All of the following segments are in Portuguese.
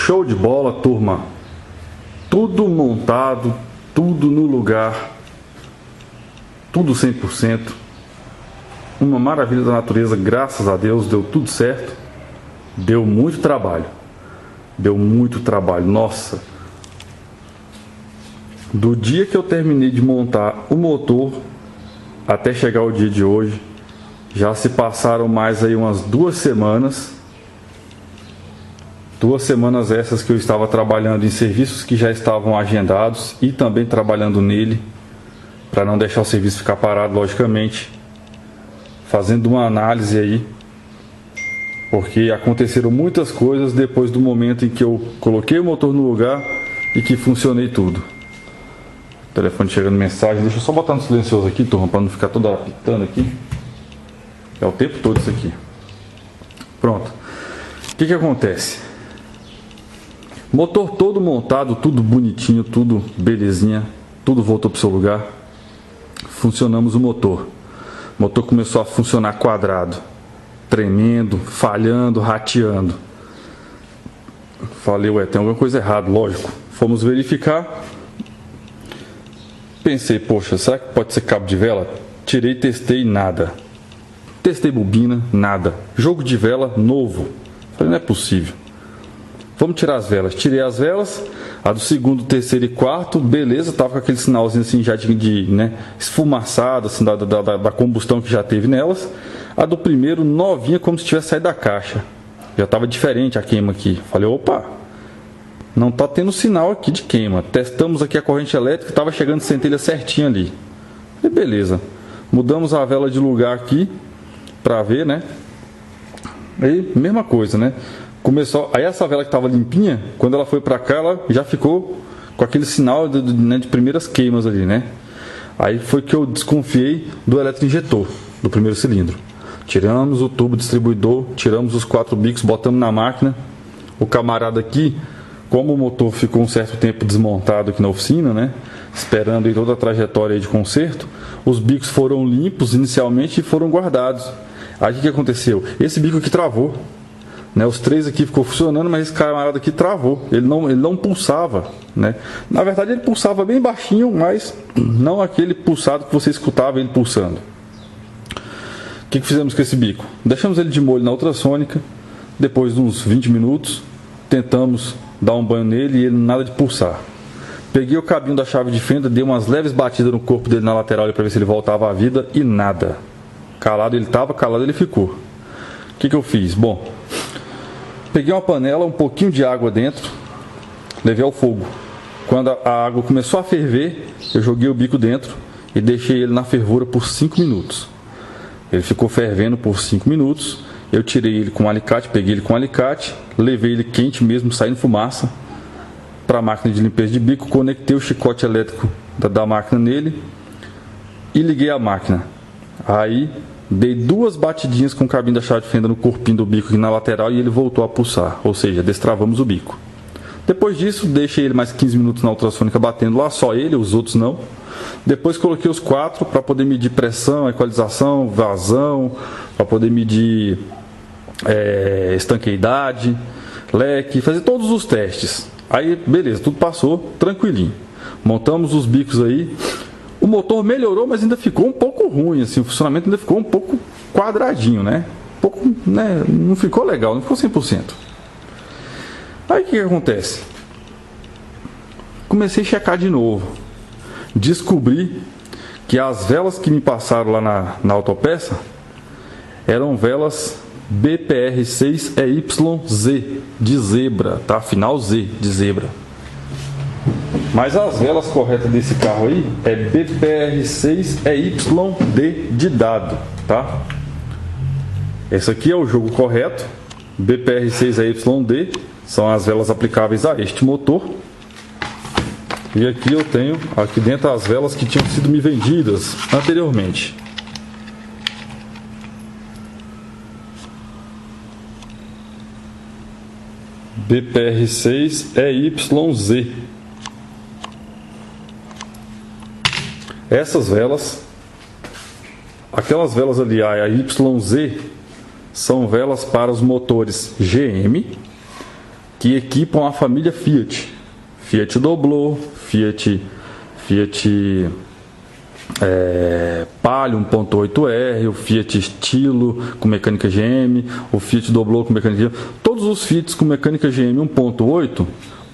Show de bola, turma. Tudo montado, tudo no lugar, tudo 100%. Uma maravilha da natureza, graças a Deus, deu tudo certo. Deu muito trabalho. Deu muito trabalho, nossa. Do dia que eu terminei de montar o motor até chegar o dia de hoje, já se passaram mais aí umas 2 semanas. 2 semanas essas que eu estava trabalhando em serviços que já estavam agendados e também trabalhando nele, para não deixar o serviço ficar parado, logicamente, fazendo uma análise aí, porque aconteceram muitas coisas depois do momento em que eu coloquei o motor no lugar e que funcionei tudo. O telefone chegando mensagem, deixa eu só botar no silencioso aqui, turma, para não ficar toda hora pitando aqui. É o tempo todo isso aqui. Pronto. O que acontece? Motor todo montado, tudo bonitinho, tudo belezinha, tudo voltou para o seu lugar. Funcionamos o motor. O motor começou a funcionar quadrado, tremendo, falhando, rateando. Falei, ué, tem alguma coisa errada, lógico. Fomos verificar. Pensei, poxa, será que pode ser cabo de vela? Tirei, testei, nada. Testei bobina, nada. Jogo de vela novo. Falei, não é possível. Vamos tirar as velas. Tirei as velas. A do segundo, terceiro e quarto, beleza, tava com aquele sinalzinho assim já de esfumaçado, assim, da combustão que já teve nelas. A do primeiro, novinha, como se tivesse saído da caixa. Já tava diferente a queima aqui. Falei, opa, não tá tendo sinal aqui de queima. Testamos aqui a corrente elétrica, estava chegando centelha certinho ali. Falei, beleza. Mudamos a vela de lugar aqui para ver, né? Aí, mesma coisa, né? Começou, aí essa vela que estava limpinha, quando ela foi para cá, ela já ficou com aquele sinal de primeiras queimas ali, né? Aí foi que eu desconfiei do eletroinjetor do primeiro cilindro. Tiramos o tubo distribuidor, tiramos os 4 bicos, botamos na máquina. O camarada aqui, como o motor ficou um certo tempo desmontado aqui na oficina, né? Esperando aí toda a trajetória aí de conserto, os bicos foram limpos inicialmente e foram guardados. Aí o que aconteceu? Esse bico aqui travou. Né, os 3 aqui ficou funcionando, mas esse camarada aqui travou. Ele não pulsava, né? Na verdade ele pulsava bem baixinho, mas não aquele pulsado que você escutava ele pulsando. O que fizemos com esse bico? Deixamos ele de molho na ultrassônica. Depois de uns 20 minutos, tentamos dar um banho nele e ele nada de pulsar. Peguei o cabinho da chave de fenda, dei umas leves batidas no corpo dele na lateral para ver se ele voltava à vida e nada. Calado ele estava, calado ele ficou. O que eu fiz? Bom, peguei uma panela, um pouquinho de água dentro, levei ao fogo. Quando a água começou a ferver, eu joguei o bico dentro e deixei ele na fervura por 5 minutos. Ele ficou fervendo por 5 minutos, eu tirei ele com um alicate, peguei ele com um alicate, levei ele quente mesmo, saindo fumaça, para a máquina de limpeza de bico, conectei o chicote elétrico da máquina nele e liguei a máquina. Aí dei 2 batidinhas com o cabinho da chave de fenda no corpinho do bico aqui na lateral e ele voltou a pulsar, ou seja, destravamos o bico. Depois disso, deixei ele mais 15 minutos na ultrassônica batendo lá, só ele, os outros não. Depois coloquei os 4 para poder medir pressão, equalização, vazão, para poder medir estanqueidade, leque, fazer todos os testes. Aí, beleza, tudo passou, tranquilinho. Montamos os bicos aí. O motor melhorou, mas ainda ficou um pouco ruim, assim, o funcionamento ainda ficou um pouco quadradinho, né? Um pouco, né? Não ficou legal, não ficou 100%. Aí o que acontece? Comecei a checar de novo. Descobri que as velas que me passaram lá na autopeça eram velas BPR6EYZ de zebra, tá? Final Z de zebra. Mas as velas corretas desse carro aí é BPR6EYD de dado, tá? Esse aqui é o jogo correto. BPR6EYD são as velas aplicáveis a este motor. E aqui eu tenho, aqui dentro, as velas que tinham sido me vendidas anteriormente. BPR6EYZ. Essas velas, aquelas velas ali, a YZ, são velas para os motores GM, que equipam a família Fiat. Fiat Doblò, Fiat Palio 1.8R, o Fiat Stilo com mecânica GM, o Fiat Doblò com mecânica GM. Todos os Fiats com mecânica GM 1.8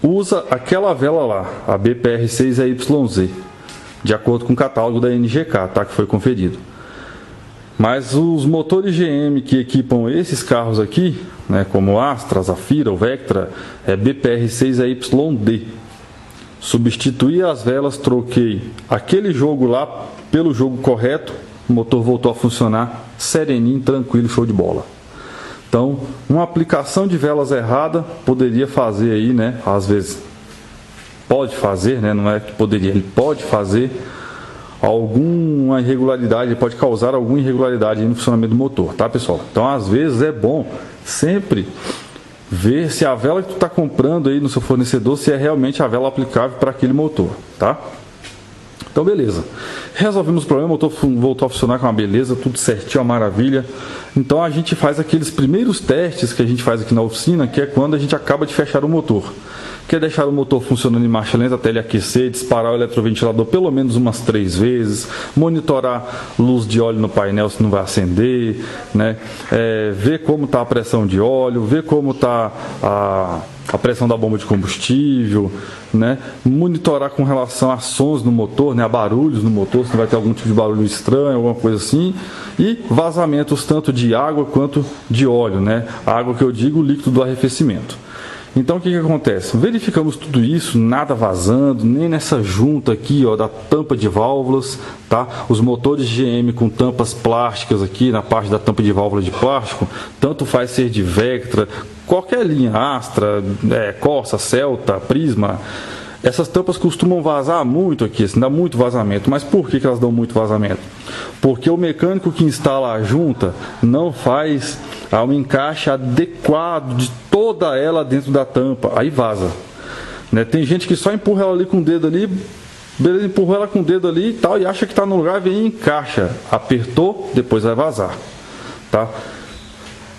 usa aquela vela lá, a BPR6EYZ, de acordo com o catálogo da NGK, tá? Que foi conferido. Mas os motores GM que equipam esses carros aqui, né, como o Astra, Zafira, o Vectra, é BPR6EYD. Substituí as velas, troquei aquele jogo lá pelo jogo correto, o motor voltou a funcionar sereninho, tranquilo, show de bola. Então, uma aplicação de velas errada poderia fazer aí, né, às vezes pode fazer, né, não é que poderia, ele pode fazer alguma irregularidade, pode causar alguma irregularidade no funcionamento do motor, tá, pessoal? Então, às vezes é bom sempre ver se a vela que tu está comprando aí no seu fornecedor, se é realmente a vela aplicável para aquele motor, tá? Então, beleza. Resolvemos o problema, o motor voltou a funcionar com uma beleza, tudo certinho, uma maravilha. Então, a gente faz aqueles primeiros testes que a gente faz aqui na oficina, que é quando a gente acaba de fechar o motor. Que é deixar o motor funcionando em marcha lenta até ele aquecer, disparar o eletroventilador pelo menos umas 3 vezes, monitorar luz de óleo no painel se não vai acender, né? Ver como está a pressão de óleo, ver como está a pressão da bomba de combustível, né? Monitorar com relação a sons no motor, né? A barulhos no motor, se não vai ter algum tipo de barulho estranho, alguma coisa assim, e vazamentos tanto de água quanto de óleo, né? A água que eu digo, o líquido do arrefecimento. Então, o que acontece? Verificamos tudo isso, nada vazando, nem nessa junta aqui, ó, da tampa de válvulas, tá? Os motores GM com tampas plásticas aqui, na parte da tampa de válvula de plástico, tanto faz ser de Vectra, qualquer linha, Astra, Corsa, Celta, Prisma, essas tampas costumam vazar muito aqui, assim, dá muito vazamento. Mas por que elas dão muito vazamento? Porque o mecânico que instala a junta não faz um encaixe adequado de toda ela dentro da tampa, aí vaza, né? Tem gente que só empurra ela ali com o dedo ali, beleza, empurrou ela com o dedo ali e tal, e acha que está no lugar, vem e encaixa, apertou, depois vai vazar, tá?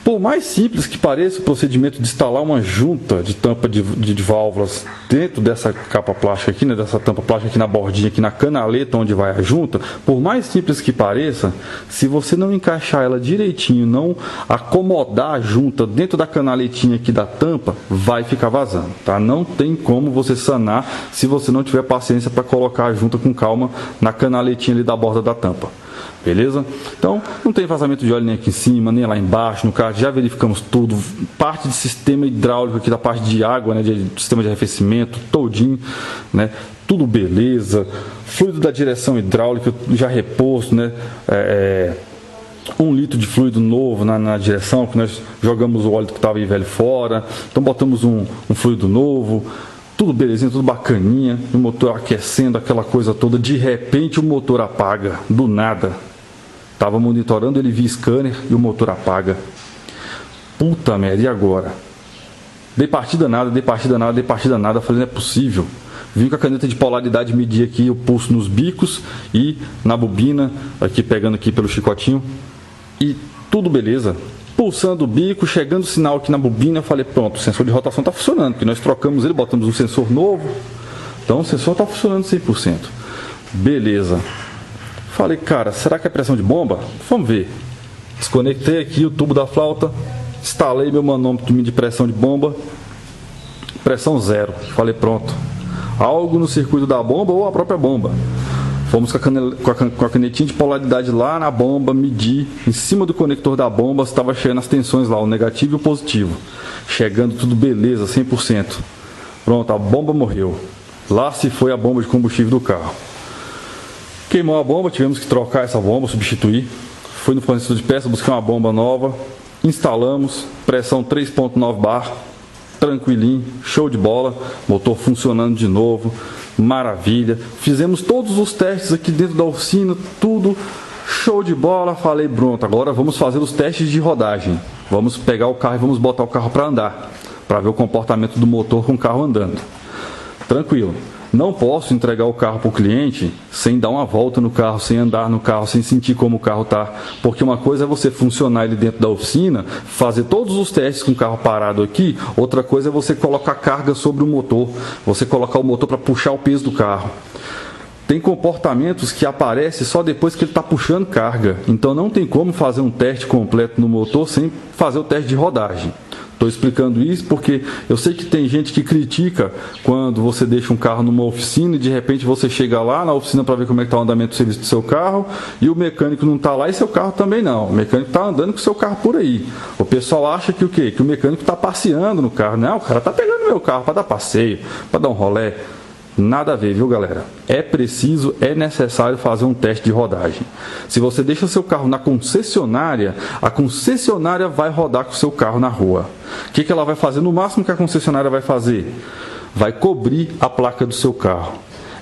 Por mais simples que pareça o procedimento de instalar uma junta de tampa de válvulas dentro dessa capa plástica aqui, né, dessa tampa plástica aqui na bordinha, aqui na canaleta onde vai a junta, por mais simples que pareça, se você não encaixar ela direitinho, não acomodar a junta dentro da canaletinha aqui da tampa, vai ficar vazando, tá? Não tem como você sanar se você não tiver paciência para colocar a junta com calma na canaletinha ali da borda da tampa. Beleza? Então, não tem vazamento de óleo nem aqui em cima, nem lá embaixo, no carro, já verificamos tudo, parte de sistema hidráulico aqui da parte de água, né, de sistema de arrefecimento, todinho, né, tudo beleza, fluido da direção hidráulica já reposto, né, 1 litro de fluido novo na direção, que nós jogamos o óleo que estava aí velho fora, então botamos um fluido novo, tudo belezinha, tudo bacaninha, o motor aquecendo, aquela coisa toda, de repente o motor apaga, do nada. Estava monitorando ele via scanner e o motor apaga. Puta merda, e agora? Dei partida nada, falei, não é possível. Vim com a caneta de polaridade medir aqui o pulso nos bicos e na bobina, aqui pegando aqui pelo chicotinho, e tudo beleza. Pulsando o bico, chegando o sinal aqui na bobina, eu falei, pronto, o sensor de rotação está funcionando, porque nós trocamos ele, botamos um sensor novo, então o sensor está funcionando 100%. Beleza. Falei, cara, será que é pressão de bomba? Vamos ver. Desconectei aqui o tubo da flauta, instalei meu manômetro de medir pressão de bomba, pressão 0. Falei, pronto. Algo no circuito da bomba ou a própria bomba. Fomos com a canetinha de polaridade lá na bomba, medir em cima do conector da bomba, estava chegando as tensões lá, o negativo e o positivo. Chegando tudo beleza, 100%. Pronto, a bomba morreu. Lá se foi a bomba de combustível do carro. Queimou a bomba, tivemos que trocar essa bomba, substituir. Fui no fornecedor de peças, busquei uma bomba nova. Instalamos, pressão 3.9 bar, tranquilinho, show de bola. Motor funcionando de novo. Maravilha, fizemos todos os testes aqui dentro da oficina, tudo show de bola. Falei, pronto, agora vamos fazer os testes de rodagem, vamos pegar o carro e vamos botar o carro para andar, para ver o comportamento do motor com o carro andando. Tranquilo, Não posso entregar o carro para o cliente sem dar uma volta no carro, sem andar no carro, sem sentir como o carro está. Porque uma coisa é você funcionar ele dentro da oficina, fazer todos os testes com o carro parado aqui, outra coisa é você colocar carga sobre o motor, você colocar o motor para puxar o peso do carro. Tem comportamentos que aparecem só depois que ele está puxando carga, então não tem como fazer um teste completo no motor sem fazer o teste de rodagem. Estou explicando isso porque eu sei que tem gente que critica quando você deixa um carro numa oficina e de repente você chega lá na oficina para ver como é que está o andamento do serviço do seu carro e o mecânico não está lá e seu carro também não. O mecânico está andando com o seu carro por aí. O pessoal acha que o quê? Que o mecânico está passeando no carro. Não, o cara está pegando meu carro para dar passeio, para dar um rolê. Nada a ver, viu, galera? É preciso, é necessário fazer um teste de rodagem. Se você deixa seu carro na concessionária, a concessionária vai rodar com o seu carro na rua. O que ela vai fazer? No máximo que a concessionária vai fazer? Vai cobrir a placa do seu carro.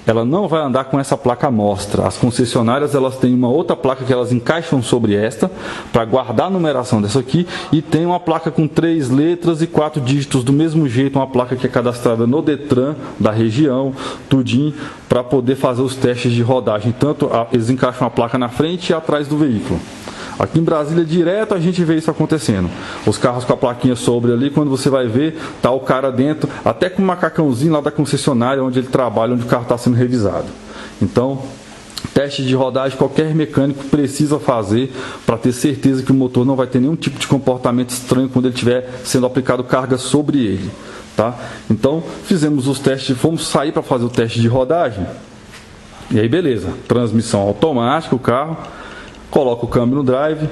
Ela não vai andar com essa placa à mostra. As concessionárias elas têm uma outra placa que elas encaixam sobre esta para guardar a numeração dessa aqui e tem uma placa com 3 letras e 4 dígitos do mesmo jeito, uma placa que é cadastrada no Detran da região, tudinho, para poder fazer os testes de rodagem. Tanto eles encaixam a placa na frente e atrás do veículo. Aqui em Brasília, direto a gente vê isso acontecendo. Os carros com a plaquinha sobre ali, quando você vai ver, tá o cara dentro, até com um macacãozinho lá da concessionária onde ele trabalha, onde o carro está sendo revisado. Então, teste de rodagem qualquer mecânico precisa fazer para ter certeza que o motor não vai ter nenhum tipo de comportamento estranho quando ele estiver sendo aplicado carga sobre ele. Tá? Então, fizemos os testes, fomos sair para fazer o teste de rodagem. E aí, beleza. Transmissão automática, o carro. Coloca o câmbio no drive,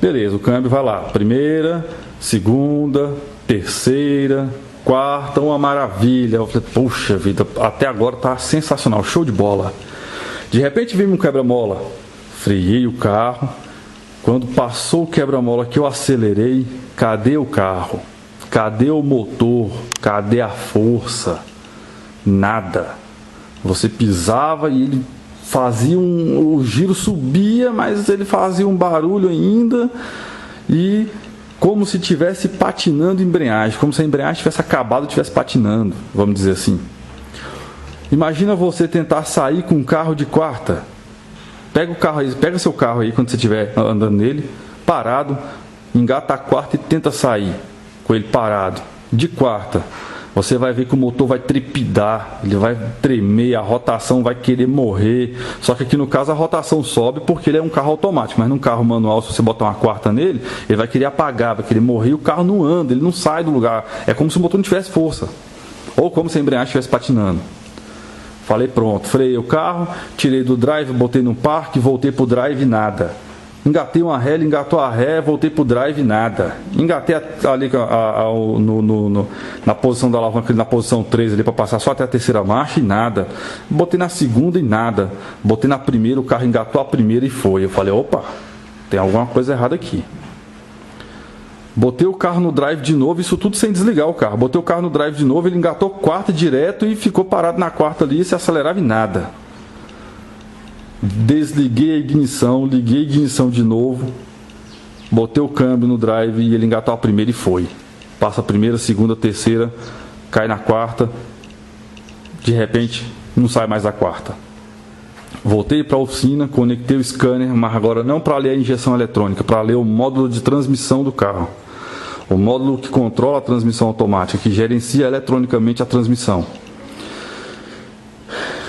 beleza, o câmbio vai lá, primeira, segunda, terceira, quarta, uma maravilha. Eu falei, puxa vida, até agora tá sensacional, show de bola. De repente veio um quebra-mola, freiei o carro, quando passou o quebra-mola que eu acelerei, cadê o carro? Cadê o motor? Cadê a força? Nada. Você pisava e ele fazia o giro subia, mas ele fazia um barulho ainda e como se estivesse patinando embreagem, como se a embreagem tivesse acabado, estivesse patinando, vamos dizer assim. Imagina você tentar sair com um carro de quarta. Pega o carro aí, pega seu carro aí quando você estiver andando nele, parado, engata a quarta e tenta sair com ele parado, de quarta. Você vai ver que o motor vai trepidar, ele vai tremer, a rotação vai querer morrer. Só que aqui no caso a rotação sobe porque ele é um carro automático, mas num carro manual, se você botar uma quarta nele, ele vai querer apagar, vai querer morrer e o carro não anda, ele não sai do lugar. É como se o motor não tivesse força, ou como se a embreagem estivesse patinando. Falei, pronto, freiei o carro, tirei do drive, botei no parque, voltei pro drive, nada. Engatei uma ré, ele engatou a ré, voltei pro drive, nada. Engatei ali na posição da alavanca, na posição 3 ali para passar só até a terceira marcha e nada. Botei na segunda e nada. Botei na primeira, o carro engatou a primeira e foi. Eu falei, opa, tem alguma coisa errada aqui. Botei o carro no drive de novo, isso tudo sem desligar o carro. Botei o carro no drive de novo, ele engatou quarta direto e ficou parado na quarta ali, se acelerava e nada. Desliguei a ignição, liguei a ignição de novo, botei o câmbio no drive e ele engatou a primeira e foi. Passa a primeira, segunda, terceira, cai na quarta, de repente não sai mais da quarta. Voltei para a oficina, conectei o scanner, mas agora não para ler a injeção eletrônica, para ler o módulo de transmissão do carro. O módulo que controla a transmissão automática, que gerencia eletronicamente a transmissão.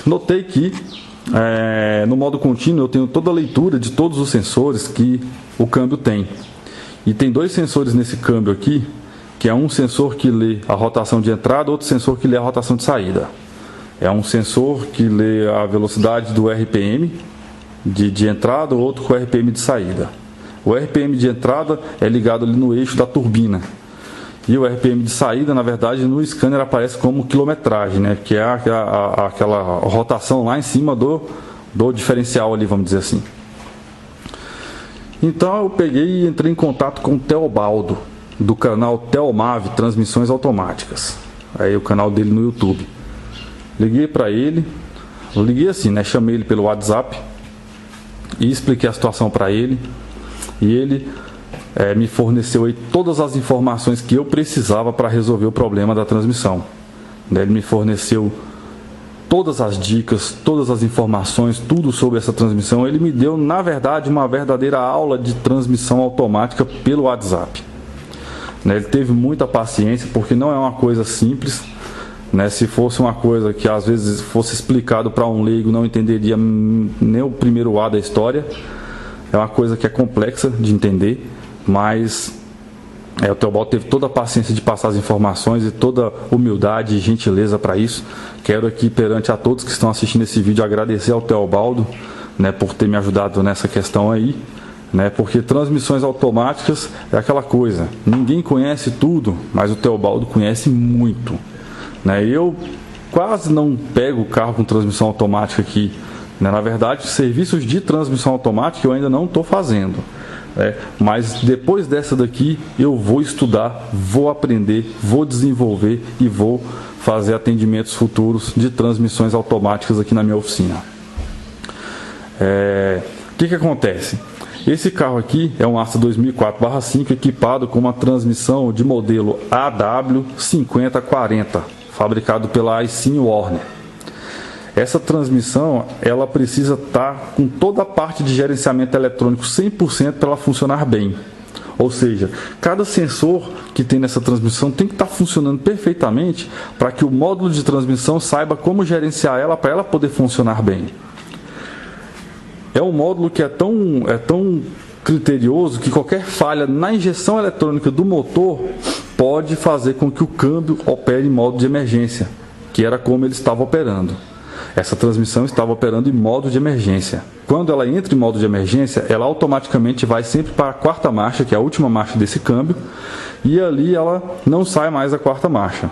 Notei que no modo contínuo eu tenho toda a leitura de todos os sensores que o câmbio tem. E tem 2 sensores nesse câmbio aqui, que é um sensor que lê a rotação de entrada, outro sensor que lê a rotação de saída. É um sensor que lê a velocidade do RPM de entrada, outro com o RPM de saída. O RPM de entrada é ligado ali no eixo da turbina. E o RPM de saída, na verdade, no scanner aparece como quilometragem, né? Que é aquela rotação lá em cima do diferencial ali, vamos dizer assim. Então eu peguei e entrei em contato com o Teobaldo, do canal Teomave Transmissões Automáticas. Aí o canal dele no YouTube. Liguei para ele, liguei assim, né? Chamei ele pelo WhatsApp e expliquei a situação para ele. E ele me forneceu aí todas as informações que eu precisava para resolver o problema da transmissão. Ele me forneceu todas as dicas, todas as informações, tudo sobre essa transmissão. Ele me deu, na verdade, uma verdadeira aula de transmissão automática pelo WhatsApp. Ele teve muita paciência, porque não é uma coisa simples. Se fosse uma coisa que às vezes fosse explicado para um leigo, não entenderia nem o primeiro A da história. É uma coisa que é complexa de entender, mas o Teobaldo teve toda a paciência de passar as informações e toda a humildade e gentileza para isso. Quero aqui, perante a todos que estão assistindo esse vídeo, agradecer ao Teobaldo, por ter me ajudado nessa questão aí, porque transmissões automáticas é aquela coisa, ninguém conhece tudo, mas o Teobaldo conhece muito. Eu quase não pego o carro com transmissão automática aqui. Na verdade, serviços de transmissão automática eu ainda não estou fazendo. Mas depois dessa daqui eu vou estudar, vou aprender, vou desenvolver e vou fazer atendimentos futuros de transmissões automáticas aqui na minha oficina. O que acontece? Esse carro aqui é um Astra 2004/5 equipado com uma transmissão de modelo AW5040, fabricado pela Aisin Warner. Essa transmissão, ela precisa estar com toda a parte de gerenciamento eletrônico 100% para ela funcionar bem. Ou seja, cada sensor que tem nessa transmissão tem que estar funcionando perfeitamente para que o módulo de transmissão saiba como gerenciar ela para ela poder funcionar bem. É um módulo que é tão criterioso que qualquer falha na injeção eletrônica do motor pode fazer com que o câmbio opere em modo de emergência, que era como ele estava operando. Essa transmissão estava operando em modo de emergência. Quando ela entra em modo de emergência, ela automaticamente vai sempre para a quarta marcha, que é a última marcha desse câmbio, e ali ela não sai mais da quarta marcha.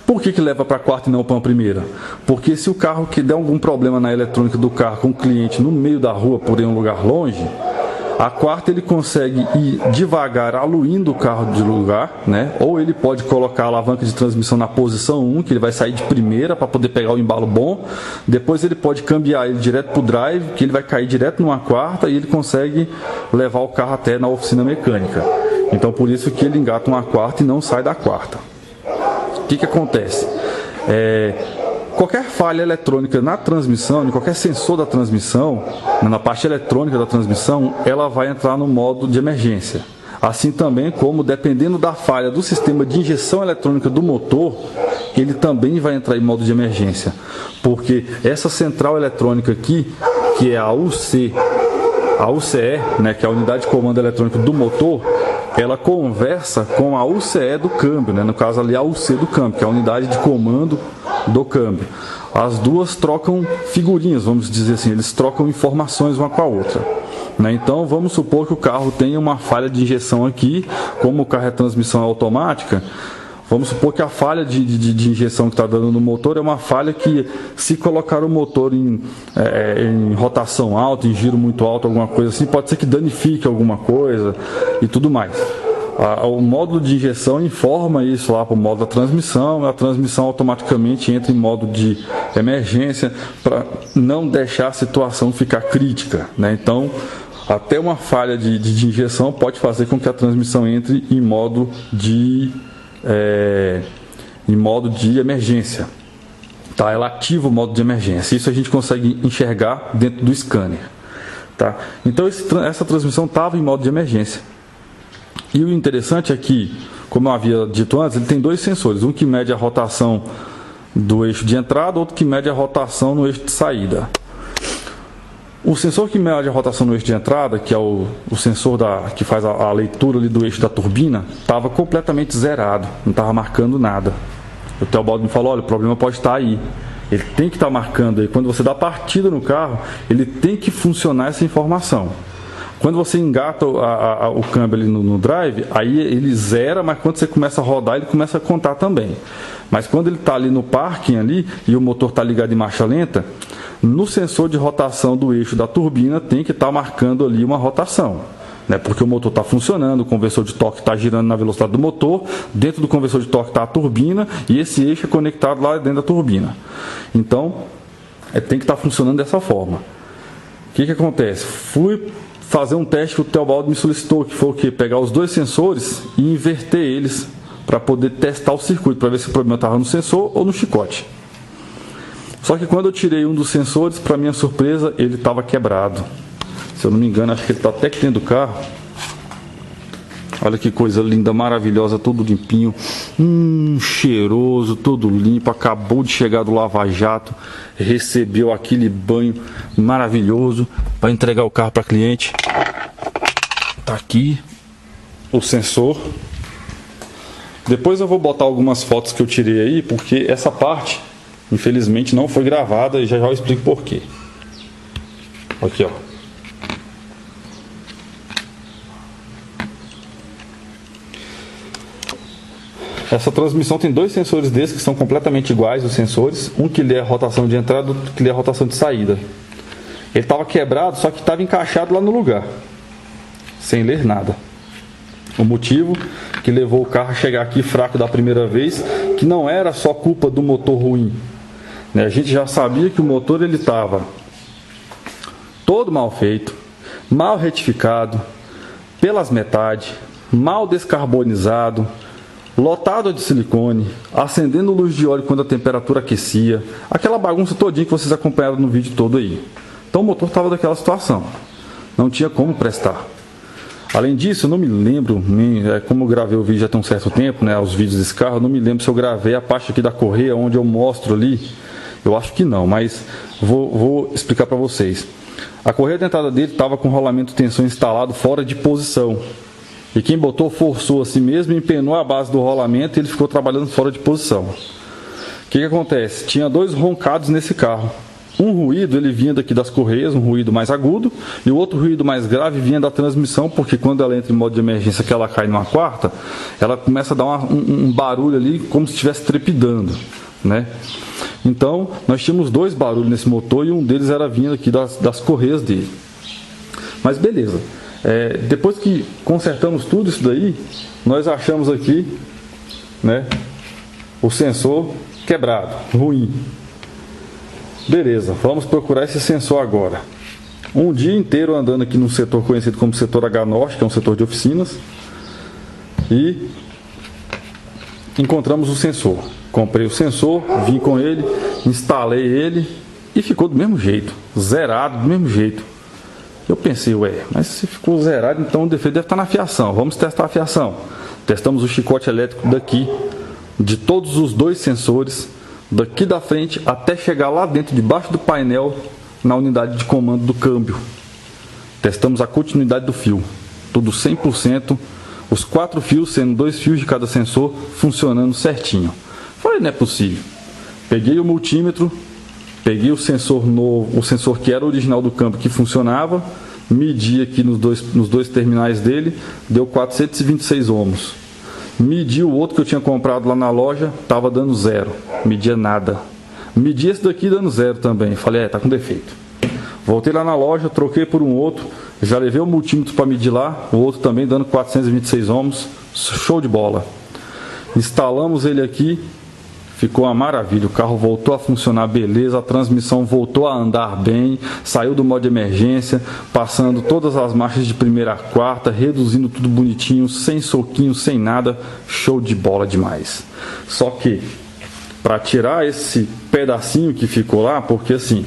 Por que leva para a quarta e não para a primeira? Porque se o carro que der algum problema na eletrônica do carro com o cliente no meio da rua, por um lugar longe, a quarta ele consegue ir devagar aluindo o carro de lugar, ou ele pode colocar a alavanca de transmissão na posição 1, que ele vai sair de primeira para poder pegar o embalo bom. Depois ele pode cambiar ele direto para o drive, que ele vai cair direto numa quarta e ele consegue levar o carro até na oficina mecânica. Então por isso que ele engata uma quarta e não sai da quarta. O que acontece? Qualquer falha eletrônica na transmissão, em qualquer sensor da transmissão, na parte eletrônica da transmissão, ela vai entrar no modo de emergência. Assim também como, dependendo da falha do sistema de injeção eletrônica do motor, ele também vai entrar em modo de emergência. Porque essa central eletrônica aqui, que é a UCE, que é a unidade de comando eletrônico do motor, ela conversa com a UCE do câmbio, no caso ali a UC do câmbio, que é a unidade de comando do câmbio. As duas trocam figurinhas, vamos dizer assim, eles trocam informações uma com a outra. Então vamos supor que o carro tenha uma falha de injeção aqui, como o carro é transmissão automática, vamos supor que a falha de injeção que está dando no motor é uma falha que, se colocar o motor em rotação alta, em giro muito alto, alguma coisa assim, pode ser que danifique alguma coisa e tudo mais. O módulo de injeção informa isso lá para o modo da transmissão, a transmissão automaticamente entra em modo de emergência para não deixar a situação ficar crítica. Então, até uma falha de injeção pode fazer com que a transmissão entre em modo de emergência. Ela ativa o modo de emergência. Isso a gente consegue enxergar dentro do scanner. Então essa transmissão estava em modo de emergência. E o interessante é que, como eu havia dito antes, ele tem dois sensores. Um que mede a rotação do eixo de entrada, outro que mede a rotação no eixo de saída. O sensor que mede a rotação no eixo de entrada, que é o sensor que faz a leitura ali do eixo da turbina, estava completamente zerado, não estava marcando nada. O Teobaldo me falou, olha, o problema pode estar aí. Ele tem que estar marcando aí. Quando você dá partida no carro, ele tem que funcionar essa informação. Quando você engata o câmbio ali no drive, aí ele zera, mas quando você começa a rodar, ele começa a contar também. Mas quando ele está ali no parking ali, e o motor está ligado em marcha lenta, no sensor de rotação do eixo da turbina tem que estar marcando ali uma rotação. Porque o motor está funcionando, o conversor de torque está girando na velocidade do motor, dentro do conversor de torque está a turbina, e esse eixo é conectado lá dentro da turbina. Então, tem que estar funcionando dessa forma. O que acontece? Fui fazer um teste que o Teobaldo me solicitou, que foi o quê? Pegar os dois sensores e inverter eles para poder testar o circuito, para ver se o problema estava no sensor ou no chicote. Só que quando eu tirei um dos sensores, para minha surpresa, ele estava quebrado. Se eu não me engano, acho que ele está até aqui dentro do carro. Olha que coisa linda, maravilhosa, todo limpinho, cheiroso, todo limpo, acabou de chegar do Lava Jato, recebeu aquele banho maravilhoso para entregar o carro para cliente. Tá aqui o sensor. Depois eu vou botar algumas fotos que eu tirei aí, porque essa parte, infelizmente, não foi gravada e já eu explico por quê. Aqui, ó. Essa transmissão tem dois sensores desses que são completamente iguais, os sensores. Um que lê a rotação de entrada, outro que lê a rotação de saída. Ele estava quebrado, só que estava encaixado lá no lugar, sem ler nada. O motivo que levou o carro a chegar aqui fraco da primeira vez, que não era só culpa do motor ruim. A gente já sabia que o motor ele estava todo mal feito, mal retificado, pelas metades, mal descarbonizado, lotado de silicone, acendendo luz de óleo quando a temperatura aquecia, aquela bagunça todinha que vocês acompanharam no vídeo todo aí. Então o motor estava daquela situação, não tinha como prestar. Além disso, eu não me lembro, como eu gravei o vídeo já tem um certo tempo, né, os vídeos desse carro, eu não me lembro se eu gravei a parte aqui da correia onde eu mostro ali, eu acho que não, mas vou explicar para vocês. A correia de entrada dele estava com o rolamento de tensão instalado fora de posição. E quem botou forçou a si mesmo, empenou a base do rolamento e ele ficou trabalhando fora de posição. O que acontece? Tinha dois roncados nesse carro. Um ruído ele vinha daqui das correias, um ruído mais agudo, e o outro ruído mais grave vinha da transmissão, porque quando ela entra em modo de emergência, que ela cai numa quarta, ela começa a dar um barulho ali como se estivesse trepidando, né? Então, nós tínhamos dois barulhos nesse motor e um deles era vindo aqui das correias dele. Mas beleza. Depois que consertamos tudo isso daí, nós achamos aqui, né, o sensor quebrado, ruim. Beleza, vamos procurar esse sensor agora. Um dia inteiro andando aqui no setor conhecido como setor H-Norte, que é um setor de oficinas, e encontramos o sensor. Comprei o sensor, vim com ele, instalei ele e ficou do mesmo jeito, zerado do mesmo jeito. Eu pensei, mas se ficou zerado, então o defeito deve estar na fiação. Vamos testar a fiação. Testamos o chicote elétrico daqui, de todos os dois sensores, daqui da frente até chegar lá dentro, debaixo do painel, na unidade de comando do câmbio. Testamos a continuidade do fio, tudo 100%, os 4 fios, sendo 2 fios de cada sensor, funcionando certinho. Falei, não é possível. Peguei o multímetro, peguei o sensor novo, o sensor que era original do câmbio que funcionava, medi aqui nos dois terminais dele, deu 426 ohms. Medi o outro que eu tinha comprado lá na loja, estava dando 0, media nada. Medi esse daqui dando 0 também, falei, tá com defeito. Voltei lá na loja, troquei por um outro, já levei o multímetro para medir lá, o outro também dando 426 ohms, show de bola. Instalamos ele aqui, ficou uma maravilha, o carro voltou a funcionar beleza, a transmissão voltou a andar bem, saiu do modo de emergência, passando todas as marchas de primeira a quarta, reduzindo tudo bonitinho, sem soquinho, sem nada, show de bola demais. Só que, para tirar esse pedacinho que ficou lá, porque assim,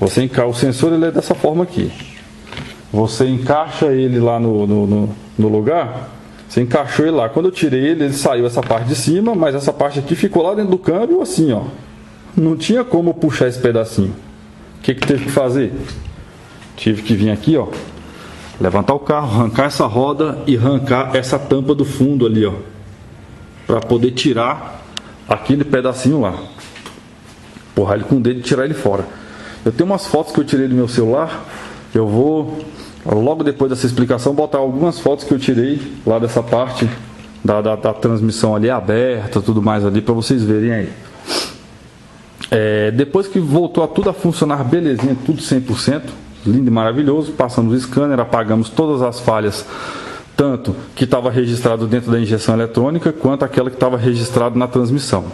o sensor ele é dessa forma aqui, você encaixa ele lá no lugar. Você encaixou ele lá. Quando eu tirei ele, ele saiu essa parte de cima, mas essa parte aqui ficou lá dentro do câmbio assim, ó. Não tinha como puxar esse pedacinho. O que teve que fazer? Tive que vir aqui, ó, levantar o carro, arrancar essa roda e arrancar essa tampa do fundo ali, ó, para poder tirar aquele pedacinho lá. Porrar ele com o dedo e tirar ele fora. Eu tenho umas fotos que eu tirei do meu celular. Eu vou, logo depois dessa explicação, botar algumas fotos que eu tirei lá dessa parte da transmissão ali aberta, tudo mais ali, para vocês verem aí. Depois que voltou a tudo a funcionar belezinha, tudo 100%, lindo e maravilhoso, passamos o scanner, apagamos todas as falhas, tanto que estava registrado dentro da injeção eletrônica, quanto aquela que estava registrado na transmissão.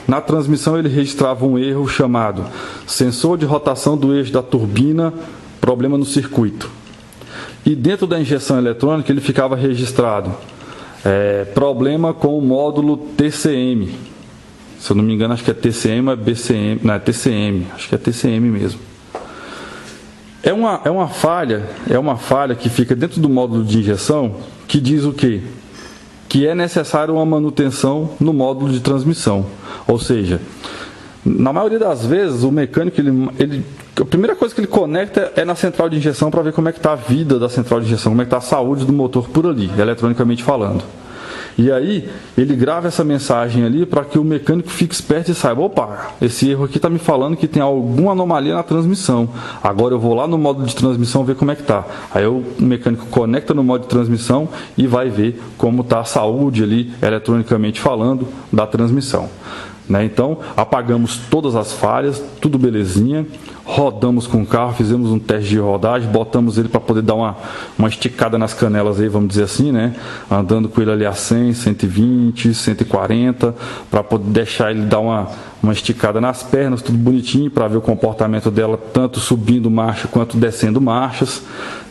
Na transmissão ele registrava um erro chamado sensor de rotação do eixo da turbina, problema no circuito. E dentro da injeção eletrônica ele ficava registrado problema com o módulo TCM. Se eu não me engano, acho que é TCM ou é BCM. Não, é TCM. Acho que é TCM mesmo. É uma falha que fica dentro do módulo de injeção que diz o quê? Que é necessário uma manutenção no módulo de transmissão. Ou seja, na maioria das vezes, o mecânico, a primeira coisa que ele conecta é na central de injeção para ver como é que está a vida da central de injeção, como é que está a saúde do motor por ali, eletronicamente falando. E aí, ele grava essa mensagem ali para que o mecânico fique esperto e saiba, opa, esse erro aqui está me falando que tem alguma anomalia na transmissão. Agora eu vou lá no módulo de transmissão ver como é que está. Aí o mecânico conecta no módulo de transmissão e vai ver como está a saúde ali, eletronicamente falando, da transmissão. Então, apagamos todas as falhas, tudo belezinha, rodamos com o carro, fizemos um teste de rodagem, botamos ele para poder dar uma esticada nas canelas aí, vamos dizer assim, né? Andando com ele ali a 100, 120, 140, para poder deixar ele dar uma esticada nas pernas, tudo bonitinho, para ver o comportamento dela, tanto subindo marcha quanto descendo marchas,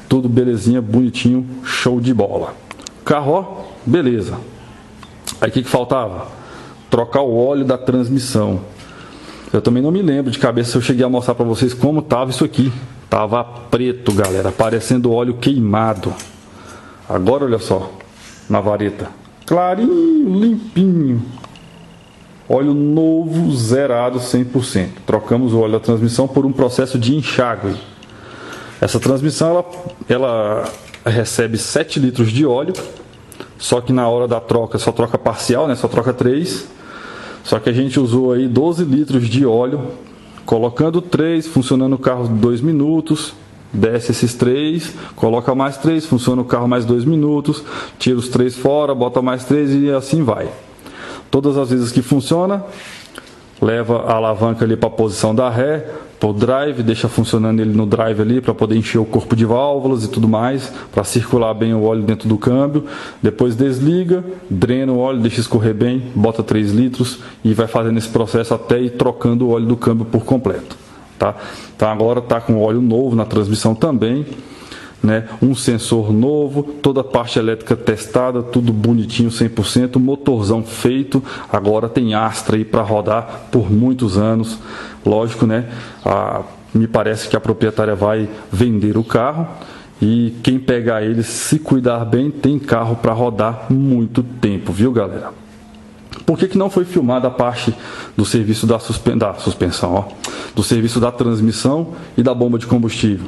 tudo belezinha, bonitinho, show de bola. Carro, ó, beleza. Aí o que faltava? Trocar o óleo da transmissão. Eu também não me lembro de cabeça se eu cheguei a mostrar para vocês como estava isso aqui. Tava preto, galera, parecendo óleo queimado. Agora olha só, na vareta, clarinho, limpinho. Óleo novo, zerado 100%. Trocamos o óleo da transmissão por um processo de enxágue. Essa transmissão ela recebe 7 litros de óleo. Só que na hora da troca só troca parcial, né? Só troca 3. Só que a gente usou aí 12 litros de óleo, colocando 3, funcionando o carro 2 minutos, desce esses 3, coloca mais 3, funciona o carro mais 2 minutos, tira os 3 fora, bota mais 3 e assim vai. Todas as vezes que funciona, leva a alavanca ali para a posição da ré, para o drive, deixa funcionando ele no drive ali para poder encher o corpo de válvulas e tudo mais, para circular bem o óleo dentro do câmbio. Depois desliga, drena o óleo, deixa escorrer bem, bota 3 litros e vai fazendo esse processo até ir trocando o óleo do câmbio por completo. Tá? Então agora está com óleo novo na transmissão também, né? Um sensor novo, toda a parte elétrica testada, tudo bonitinho 100%, motorzão feito, agora tem Astra aí para rodar por muitos anos. Lógico, né? Me parece que a proprietária vai vender o carro e quem pegar ele, se cuidar bem, tem carro para rodar muito tempo, viu, galera? Por que não foi filmada a parte do serviço da suspensão, ó, do serviço da transmissão e da bomba de combustível?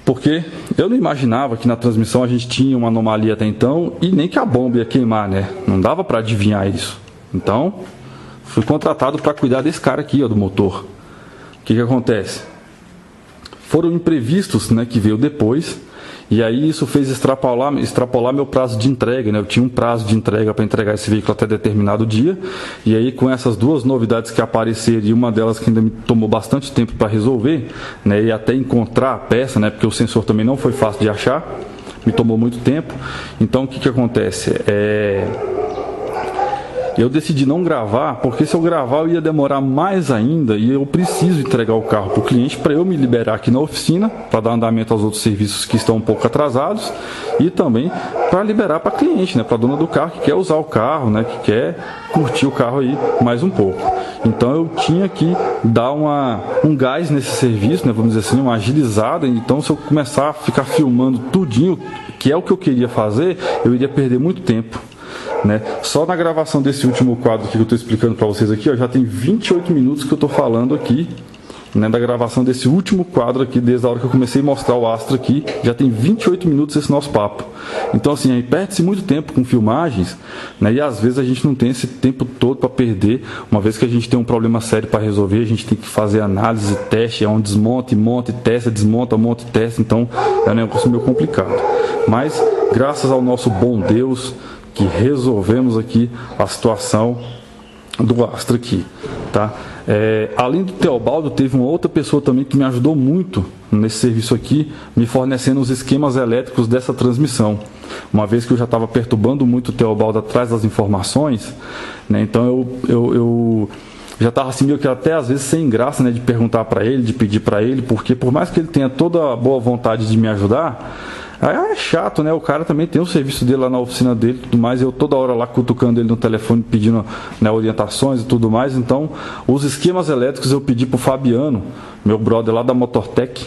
Porque eu não imaginava que na transmissão a gente tinha uma anomalia até então e nem que a bomba ia queimar, né? Não dava para adivinhar isso. Então, fui contratado para cuidar desse cara aqui, ó, do motor. O que acontece? Foram imprevistos, né, que veio depois, e aí isso fez extrapolar meu prazo de entrega, né? Eu tinha um prazo de entrega para entregar esse veículo até determinado dia, e aí com essas duas novidades que apareceram, e uma delas que ainda me tomou bastante tempo para resolver, né, e até encontrar a peça, né, porque o sensor também não foi fácil de achar, me tomou muito tempo. Então o que acontece? Eu decidi não gravar, porque se eu gravar eu ia demorar mais ainda e eu preciso entregar o carro para o cliente para eu me liberar aqui na oficina, para dar andamento aos outros serviços que estão um pouco atrasados e também para liberar para cliente, né, para a dona do carro que quer usar o carro, né, que quer curtir o carro aí mais um pouco. Então eu tinha que dar um gás nesse serviço, né, vamos dizer assim, uma agilizada. Então se eu começar a ficar filmando tudinho, que é o que eu queria fazer, eu iria perder muito tempo. Né? Só na gravação desse último quadro que eu estou explicando para vocês aqui, ó, já tem 28 minutos que eu estou falando aqui, né, da gravação desse último quadro aqui, desde a hora que eu comecei a mostrar o Astra aqui, já tem 28 minutos esse nosso papo. Então assim, aí perde-se muito tempo com filmagens, né, e às vezes a gente não tem esse tempo todo para perder. Uma vez que a gente tem um problema sério para resolver, a gente tem que fazer análise, teste, é um desmonte, monte, testa, desmonta, monte, testa. Então é um negócio meio complicado. Mas graças ao nosso bom Deus, que resolvemos aqui a situação do Astra aqui, tá? Além do Teobaldo, teve uma outra pessoa também que me ajudou muito nesse serviço aqui, me fornecendo os esquemas elétricos dessa transmissão. Uma vez que eu já estava perturbando muito o Teobaldo atrás das informações, né? Então eu já estava assim meio que até às vezes sem graça, né, de perguntar para ele, de pedir para ele, porque por mais que ele tenha toda a boa vontade de me ajudar, Aí é chato, né? O cara também tem o serviço dele lá na oficina dele e tudo mais. Eu toda hora lá cutucando ele no telefone, pedindo, né, orientações e tudo mais. Então, os esquemas elétricos eu pedi pro Fabiano, meu brother lá da Motortec,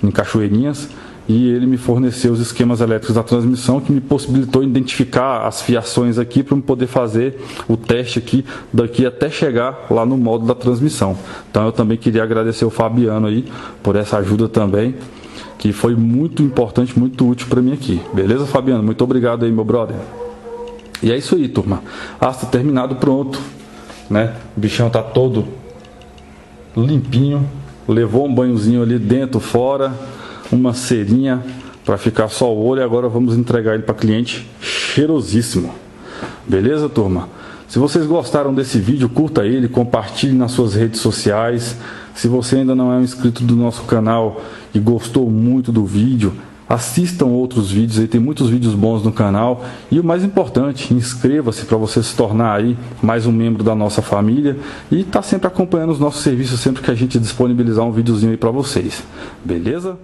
em Cachoeirinhas. E ele me forneceu os esquemas elétricos da transmissão, que me possibilitou identificar as fiações aqui para eu poder fazer o teste aqui, daqui até chegar lá no módulo da transmissão. Então eu também queria agradecer o Fabiano aí por essa ajuda também, que foi muito importante, muito útil para mim aqui. Beleza, Fabiano? Muito obrigado aí, meu brother. E é isso aí, turma. Está terminado, pronto, né? O bichão tá todo limpinho, levou um banhozinho ali dentro, fora, uma cerinha para ficar só o olho, e agora vamos entregar ele para cliente cheirosíssimo. Beleza, turma? Se vocês gostaram desse vídeo, curta ele, compartilhe nas suas redes sociais. Se você ainda não é um inscrito do nosso canal e gostou muito do vídeo, assistam outros vídeos aí, tem muitos vídeos bons no canal. E o mais importante, inscreva-se para você se tornar aí mais um membro da nossa família e tá sempre acompanhando os nossos serviços sempre que a gente disponibilizar um videozinho aí para vocês. Beleza?